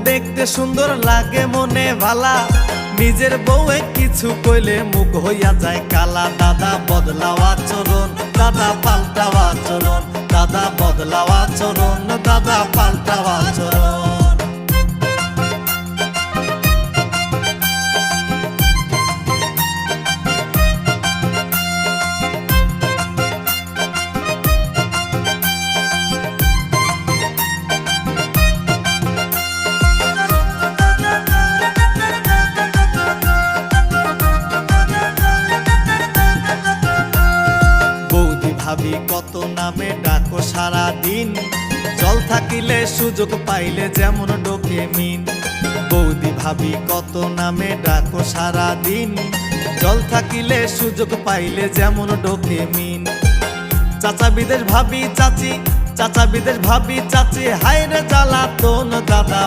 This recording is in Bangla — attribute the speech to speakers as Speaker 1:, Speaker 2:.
Speaker 1: দেখতে সুন্দর লাগে মনে ভালা, নিজের বউয়ে কিছু কইলে মুখ হইয়া যায় কালা। দাদা বদলাও আচরণ, দাদা পাল্টাও আচরণ, দাদা বদলাও আচরণ, দাদা পাল্টাও আচরণ। ভাবি কত নামে ডাকো সারা দিন, জল থাকিলে সুযোগ পাইলে যেমন ডোকে মিন। বৌদি ভাবি কত নামে ডাকো সারা দিন, জল থাকিলে সুযোগ পাইলে যেমন ডোকে মিন। চাচা বিদেশ ভাবি চাচি, চাচা বিদেশ ভাবি চাচি, হায়রে জ্বালাতন দাদা